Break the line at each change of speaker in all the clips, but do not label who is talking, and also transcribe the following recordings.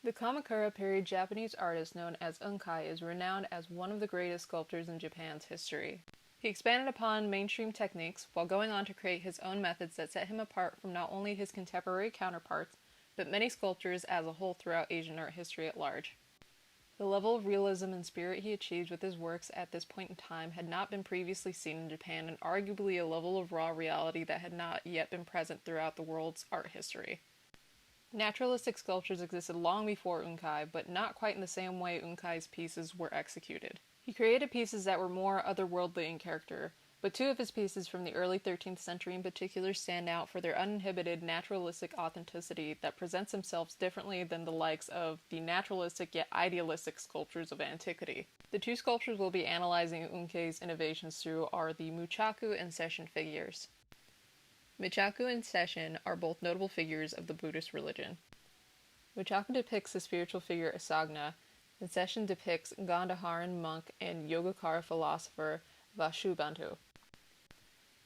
The Kamakura period Japanese artist known as Unkai is renowned as one of the greatest sculptors in Japan's history. He expanded upon mainstream techniques while going on to create his own methods that set him apart from not only his contemporary counterparts, but many sculptors as a whole throughout Asian art history at large. The level of realism and spirit he achieved with his works at this point in time had not been previously seen in Japan, and arguably a level of raw reality that had not yet been present throughout the world's art history. Naturalistic sculptures existed long before Unkai, but not quite in the same way Unkai's pieces were executed. He created pieces that were more otherworldly in character, but two of his pieces from the early 13th century in particular stand out for their uninhibited naturalistic authenticity that presents themselves differently than the likes of the naturalistic yet idealistic sculptures of antiquity. The two sculptures we'll be analyzing Unkei's innovations through are the Muchaku and Session figures. Michaku and Session are both notable figures of the Buddhist religion. Muchaku depicts the spiritual figure Asagna, and Session depicts Gandharan monk and Yogacara philosopher Vasubandhu.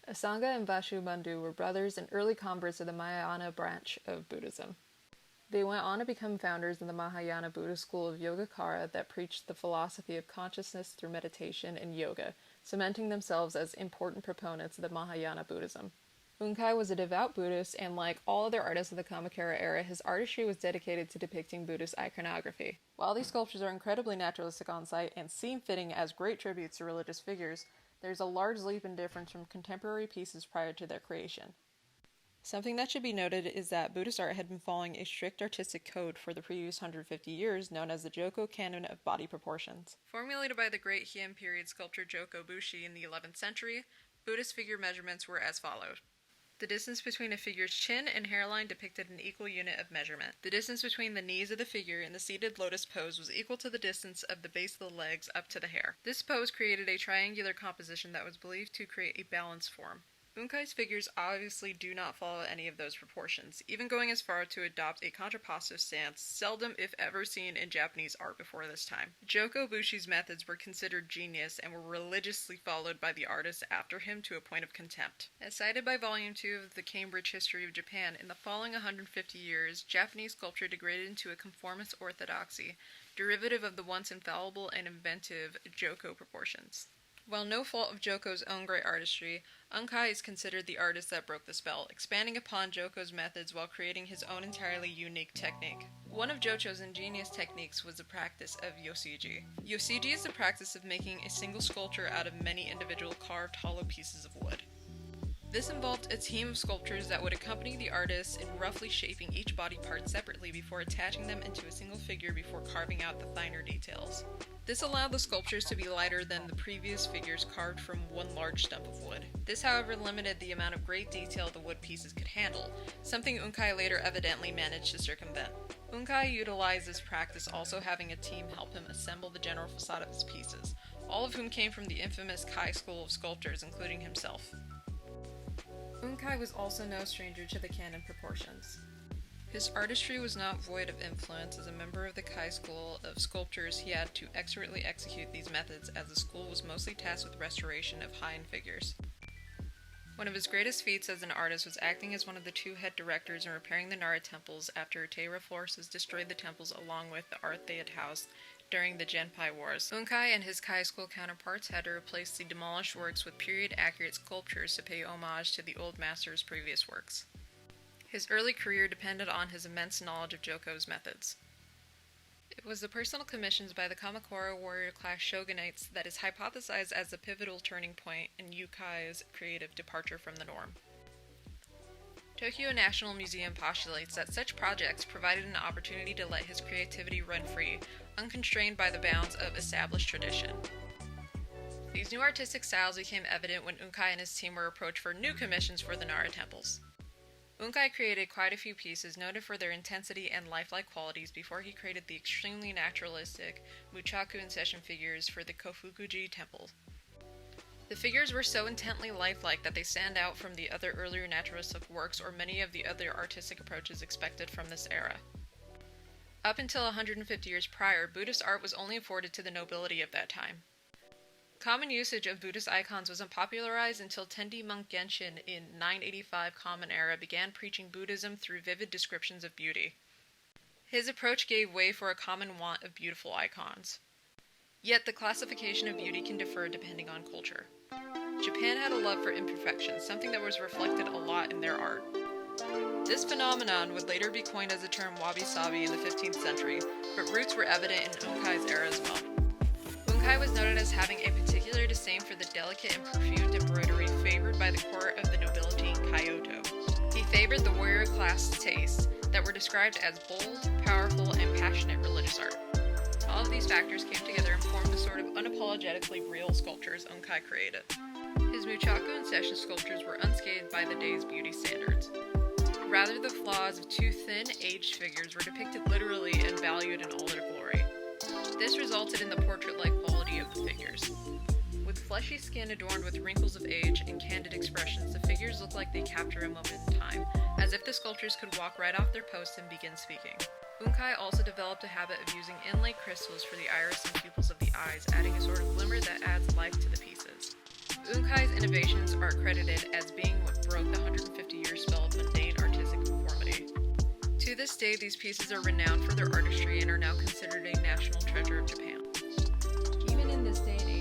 Asanga and Vasubandhu were brothers and early converts of the Mahayana branch of Buddhism. They went on to become founders of the Mahayana Buddhist school of Yogacara that preached the philosophy of consciousness through meditation and yoga, cementing themselves as important proponents of the Mahayana Buddhism. Unkai was a devout Buddhist, and like all other artists of the Kamakura era, his artistry was dedicated to depicting Buddhist iconography. While these sculptures are incredibly naturalistic on site and seem fitting as great tributes to religious figures, there's a large leap in difference from contemporary pieces prior to their creation. Something that should be noted is that Buddhist art had been following a strict artistic code for the previous 150 years known as the Joko Canon of Body Proportions. Formulated by the great Heian period sculptor Joko Bushi in the 11th century, Buddhist figure measurements were as follows. The distance between a figure's chin and hairline depicted an equal unit of measurement. The distance between the knees of the figure in the seated lotus pose was equal to the distance of the base of the legs up to the hair. This pose created a triangular composition that was believed to create a balanced form. Unkai's figures obviously do not follow any of those proportions, even going as far to adopt a contrapposto stance, seldom if ever seen in Japanese art before this time. Joko Bushi's methods were considered genius and were religiously followed by the artists after him to a point of contempt. As cited by Volume 2 of the Cambridge History of Japan, in the following 150 years, Japanese sculpture degraded into a conformist orthodoxy, derivative of the once infallible and inventive Joko proportions. While no fault of Joko's own great artistry, Unkai is considered the artist that broke the spell, expanding upon Joko's methods while creating his own entirely unique technique. One of Jocho's ingenious techniques was the practice of yosiji. Yosiji is the practice of making a single sculpture out of many individual carved hollow pieces of wood. This involved a team of sculptors that would accompany the artist in roughly shaping each body part separately before attaching them into a single figure before carving out the finer details. This allowed the sculptures to be lighter than the previous figures carved from one large stump of wood. This, however, limited the amount of great detail the wood pieces could handle, something Unkai later evidently managed to circumvent. Unkai utilized this practice, also having a team help him assemble the general facade of his pieces, all of whom came from the infamous Kai school of sculptors, including himself. Unkai was also no stranger to the canon proportions. His artistry was not void of influence. As a member of the Kai school of sculptors, he had to expertly execute these methods, as the school was mostly tasked with restoration of high-end figures. One of his greatest feats as an artist was acting as one of the two head directors in repairing the Nara temples after Taira forces destroyed the temples along with the art they had housed during the Genpei Wars. Unkai and his Kai school counterparts had to replace the demolished works with period-accurate sculptures to pay homage to the old master's previous works. His early career depended on his immense knowledge of Joko's methods. It was the personal commissions by the Kamakura warrior-class shogunates that is hypothesized as the pivotal turning point in Unkai's creative departure from the norm. Tokyo National Museum postulates that such projects provided an opportunity to let his creativity run free, unconstrained by the bounds of established tradition. These new artistic styles became evident when Unkai and his team were approached for new commissions for the Nara temples. Unkai created quite a few pieces noted for their intensity and lifelike qualities before he created the extremely naturalistic Muchaku and Session figures for the Kofukuji temple. The figures were so intently lifelike that they stand out from the other earlier naturalistic works or many of the other artistic approaches expected from this era. Up until 150 years prior, Buddhist art was only afforded to the nobility of that time. Common usage of Buddhist icons wasn't popularized until Tendi monk Genshin in 985 Common Era began preaching Buddhism through vivid descriptions of beauty. His approach gave way for a common want of beautiful icons. Yet the classification of beauty can differ depending on culture. Japan had a love for imperfection, something that was reflected a lot in their art. This phenomenon would later be coined as the term wabi-sabi in the 15th century, but roots were evident in Unkai's era as well. Unkai was noted as having a particular disdain for the delicate and perfumed embroidery favored by the court of the nobility in Kyoto. He favored the warrior class tastes that were described as bold, powerful, and passionate religious art. All of these factors came together and formed the sort of unapologetically real sculptures Unkai created. His Muchaku and Session sculptures were unscathed by the day's beauty standards. Rather, the flaws of two thin, aged figures were depicted literally and valued in all their glory. This resulted in the portrait-like quality of the figures. With fleshy skin adorned with wrinkles of age and candid expressions, the figures look like they capture a moment in time, as if the sculptors could walk right off their posts and begin speaking. Unkai also developed a habit of using inlaid crystals for the iris and pupils of the eyes, adding a sort of glimmer that adds life to the pieces. Unkai's innovations are credited as being what broke the 150-year spell of mundane artistic conformity. To this day, these pieces are renowned for their artistry and are now considered a national treasure of Japan. Even in this day and